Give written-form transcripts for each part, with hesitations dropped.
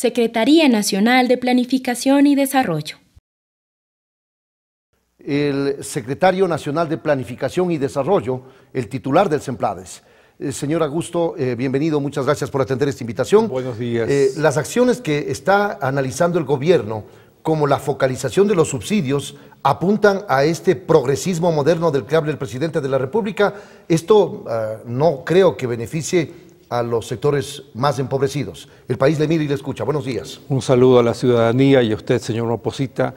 Secretaría Nacional de Planificación y Desarrollo. El secretario nacional de Planificación y Desarrollo, el titular del SEMPLADES. Señor Augusto, bienvenido, muchas gracias por atender esta invitación. Buenos días. Las acciones que está analizando el gobierno, como la focalización de los subsidios, apuntan a este progresismo moderno del que habla el presidente de la República. Esto no creo que beneficie a los sectores más empobrecidos. El país le mira y le escucha. Buenos días. Un saludo a la ciudadanía y a usted, señor Oposita.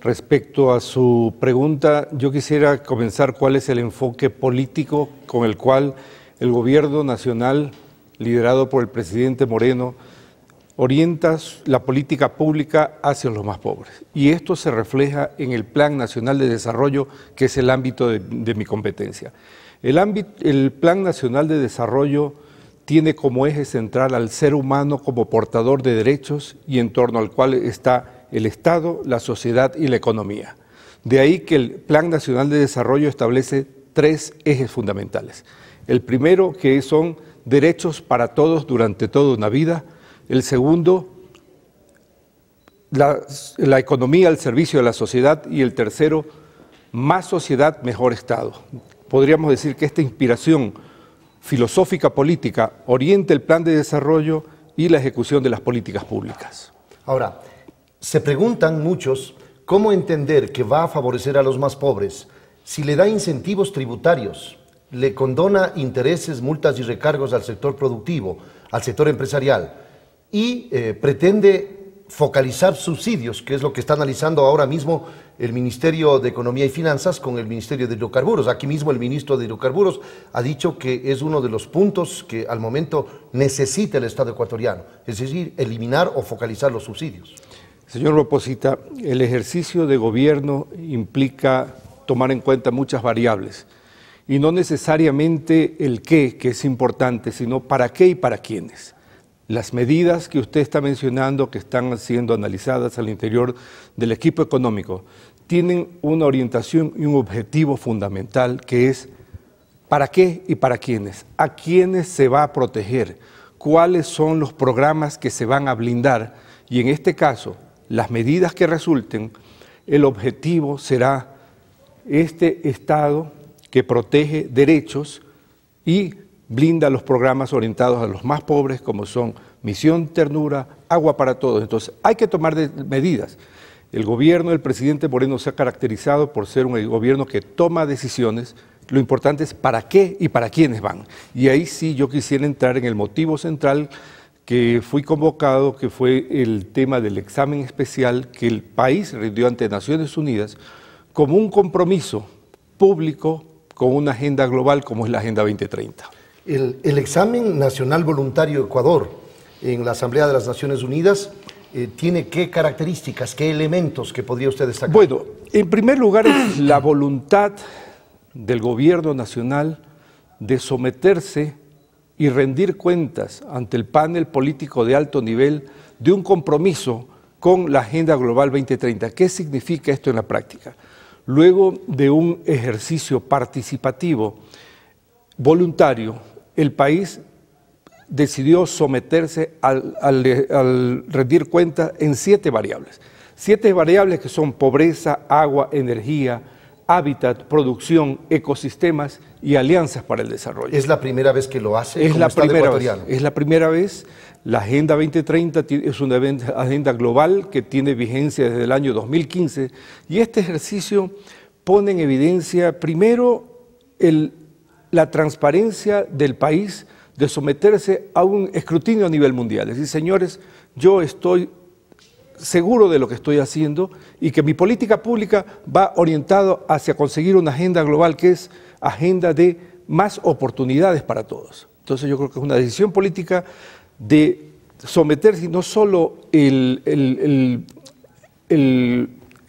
Respecto a su pregunta, yo quisiera comenzar cuál es el enfoque político con el cual el gobierno nacional, liderado por el presidente Moreno, orienta la política pública hacia los más pobres. Y esto se refleja en el Plan Nacional de Desarrollo, que es el ámbito de mi competencia. El Plan Nacional de Desarrollo tiene como eje central al ser humano como portador de derechos y en torno al cual está el Estado, la sociedad y la economía. De ahí que el Plan Nacional de Desarrollo establece 3 ejes fundamentales. El primero, que son derechos para todos durante toda una vida. El segundo, la economía al servicio de la sociedad. Y el tercero, más sociedad, mejor Estado. Podríamos decir que esta inspiración filosófica política orienta el plan de desarrollo y la ejecución de las políticas públicas. Ahora, se preguntan muchos cómo entender que va a favorecer a los más pobres si le da incentivos tributarios, le condona intereses, multas y recargos al sector productivo, al sector empresarial y pretende focalizar subsidios, que es lo que está analizando ahora mismo el Ministerio de Economía y Finanzas con el Ministerio de Hidrocarburos. Aquí mismo el ministro de Hidrocarburos ha dicho que es uno de los puntos que al momento necesita el Estado ecuatoriano, es decir, eliminar o focalizar los subsidios. Señor Oposita, el ejercicio de gobierno implica tomar en cuenta muchas variables y no necesariamente el qué, que es importante, sino para qué y para quiénes. Las medidas que usted está mencionando, que están siendo analizadas al interior del equipo económico, tienen una orientación y un objetivo fundamental que es para qué y para quiénes, a quiénes se va a proteger, cuáles son los programas que se van a blindar y en este caso, las medidas que resulten, el objetivo será este Estado que protege derechos y blinda los programas orientados a los más pobres, como son Misión Ternura, Agua para Todos. Entonces, hay que tomar medidas. El gobierno del presidente Moreno se ha caracterizado por ser un gobierno que toma decisiones. Lo importante es para qué y para quiénes van. Y ahí sí yo quisiera entrar en el motivo central que fui convocado, que fue el tema del examen especial que el país rindió ante Naciones Unidas como un compromiso público con una agenda global como es la Agenda 2030. El examen nacional voluntario Ecuador en la Asamblea de las Naciones Unidas tiene qué características, qué elementos que podría usted destacar. Bueno, en primer lugar es la voluntad del gobierno nacional de someterse y rendir cuentas ante el panel político de alto nivel de un compromiso con la Agenda Global 2030. ¿Qué significa esto en la práctica? Luego de un ejercicio participativo voluntario, el país decidió someterse al rendir cuentas en 7 variables. 7 variables que son pobreza, agua, energía, hábitat, producción, ecosistemas y alianzas para el desarrollo. ¿Es la primera vez que lo hace? Es la primera vez. Es la primera vez. La Agenda 2030 es una agenda global que tiene vigencia desde el año 2015 y este ejercicio pone en evidencia primero la transparencia del país de someterse a un escrutinio a nivel mundial. Es decir, señores, yo estoy seguro de lo que estoy haciendo y que mi política pública va orientado hacia conseguir una agenda global que es agenda de más oportunidades para todos. Entonces yo creo que es una decisión política de someterse no solo el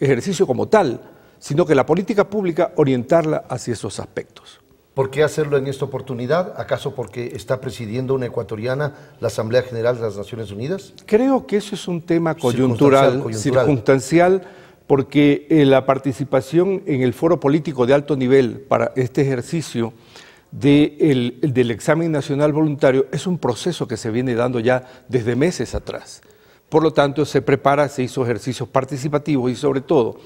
ejercicio como tal, sino que la política pública orientarla hacia esos aspectos. ¿Por qué hacerlo en esta oportunidad? ¿Acaso porque está presidiendo una ecuatoriana la Asamblea General de las Naciones Unidas? Creo que eso es un tema circunstancial, porque la participación en el foro político de alto nivel para este ejercicio del examen nacional voluntario es un proceso que se viene dando ya desde meses atrás. Por lo tanto, se hizo ejercicios participativos y sobre todo,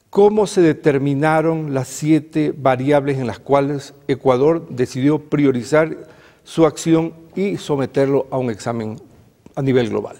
¿cómo se determinaron las 7 variables en las cuales Ecuador decidió priorizar su acción y someterlo a un examen a nivel global?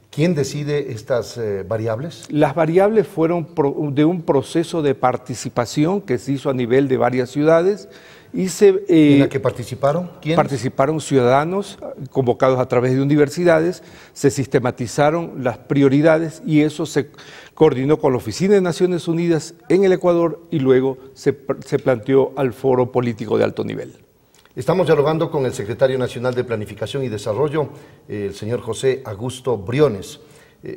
¿Quién decide estas variables? Las variables fueron de un proceso de participación que se hizo a nivel de varias ciudades y ¿En la que participaron? ¿Quiénes? Participaron ciudadanos convocados a través de universidades, se sistematizaron las prioridades y eso se coordinó con la Oficina de Naciones Unidas en el Ecuador y luego se planteó al Foro Político de Alto Nivel. Estamos dialogando con el secretario nacional de Planificación y Desarrollo, el señor José Augusto Briones.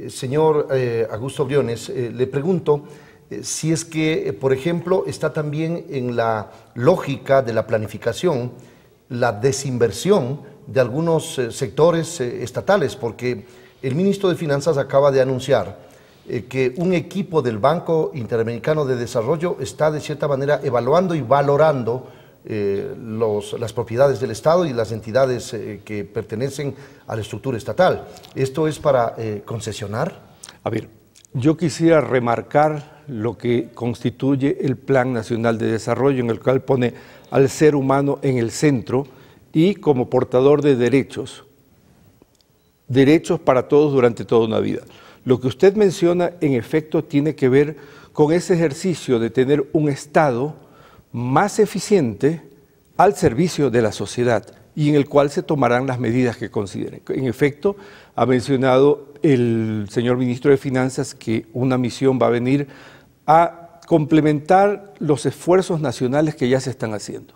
Señor Augusto Briones, le pregunto si es que, por ejemplo, está también en la lógica de la planificación la desinversión de algunos sectores estatales, porque el ministro de Finanzas acaba de anunciar que un equipo del Banco Interamericano de Desarrollo está de cierta manera evaluando y valorando las propiedades del Estado y las entidades que pertenecen a la estructura estatal. ¿Esto es para concesionar? A ver, yo quisiera remarcar lo que constituye el Plan Nacional de Desarrollo, en el cual pone al ser humano en el centro y como portador de derechos para todos durante toda una vida. Lo que usted menciona, en efecto, tiene que ver con ese ejercicio de tener un Estado más eficiente al servicio de la sociedad y en el cual se tomarán las medidas que consideren. En efecto, ha mencionado el señor ministro de Finanzas que una misión va a venir a complementar los esfuerzos nacionales que ya se están haciendo.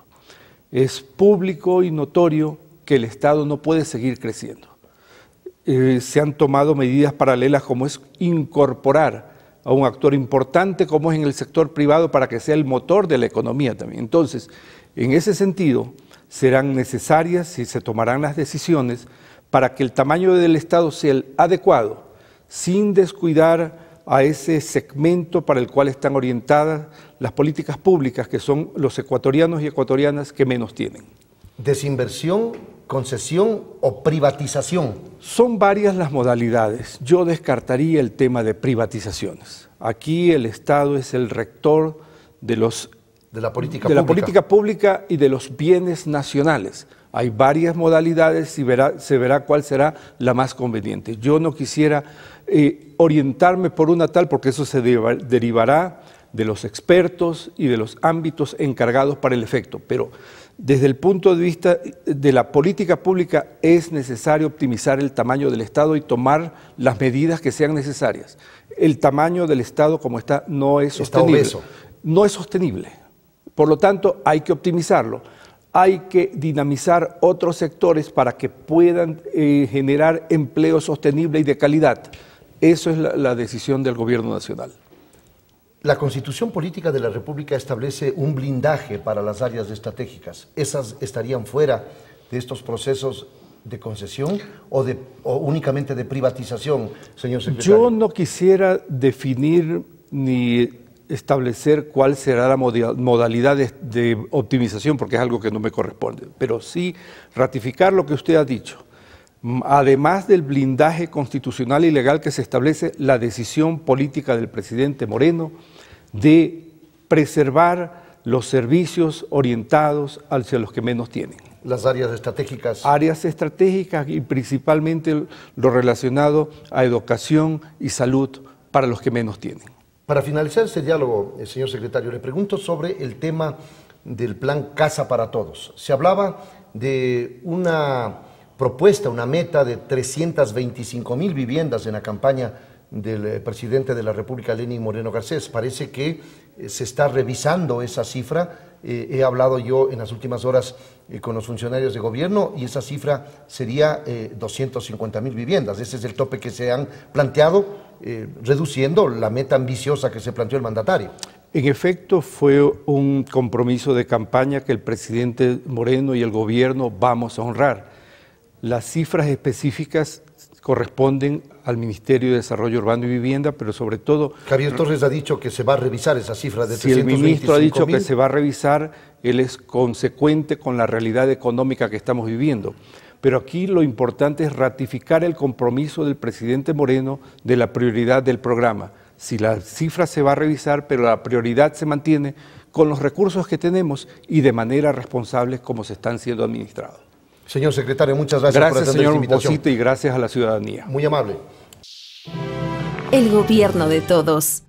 Es público y notorio que el Estado no puede seguir creciendo. Se han tomado medidas paralelas como es incorporar a un actor importante como es en el sector privado para que sea el motor de la economía también. Entonces, en ese sentido, serán necesarias y se tomarán las decisiones para que el tamaño del Estado sea el adecuado, sin descuidar a ese segmento para el cual están orientadas las políticas públicas, que son los ecuatorianos y ecuatorianas que menos tienen. ¿Desinversión, concesión o privatización? Son varias las modalidades. Yo descartaría el tema de privatizaciones. Aquí el Estado es el rector de la política pública y de los bienes nacionales. Hay varias modalidades y se verá cuál será la más conveniente. Yo no quisiera orientarme por una tal porque eso se derivará de los expertos y de los ámbitos encargados para el efecto, pero desde el punto de vista de la política pública es necesario optimizar el tamaño del Estado y tomar las medidas que sean necesarias. El tamaño del Estado como está no es sostenible. Está obeso. No es sostenible. Por lo tanto, hay que optimizarlo. Hay que dinamizar otros sectores para que puedan generar empleo sostenible y de calidad. Eso es la decisión del Gobierno Nacional. La Constitución Política de la República establece un blindaje para las áreas estratégicas. ¿Esas estarían fuera de estos procesos de concesión o únicamente de privatización, señor secretario? Yo no quisiera definir ni establecer cuál será la modalidad de optimización, porque es algo que no me corresponde, pero sí ratificar lo que usted ha dicho. Además del blindaje constitucional y legal que se establece, la decisión política del presidente Moreno de preservar los servicios orientados hacia los que menos tienen. Las áreas estratégicas. Áreas estratégicas y principalmente lo relacionado a educación y salud para los que menos tienen. Para finalizar este diálogo, señor secretario, le pregunto sobre el tema del plan Casa para Todos. Se hablaba de una propuesta, una meta de 325,000 viviendas en la campaña del presidente de la República, Lenín Moreno Garcés. Parece que se está revisando esa cifra. He hablado yo en las últimas horas con los funcionarios de gobierno y esa cifra sería 250,000 viviendas. Ese es el tope que se han planteado, reduciendo la meta ambiciosa que se planteó el mandatario. En efecto, fue un compromiso de campaña que el presidente Moreno y el gobierno vamos a honrar. Las cifras específicas corresponden al Ministerio de Desarrollo Urbano y Vivienda, pero sobre todo... Javier Torres ha dicho que se va a revisar esa cifra de 325,000. Si el ministro ha dicho que se va a revisar, él es consecuente con la realidad económica que estamos viviendo. Pero aquí lo importante es ratificar el compromiso del presidente Moreno de la prioridad del programa. Si la cifra se va a revisar, pero la prioridad se mantiene con los recursos que tenemos y de manera responsable como se están siendo administrados. Señor secretario, muchas gracias por atender esta invitación. Gracias, señor Bosita, y gracias a la ciudadanía. Muy amable. El gobierno de todos.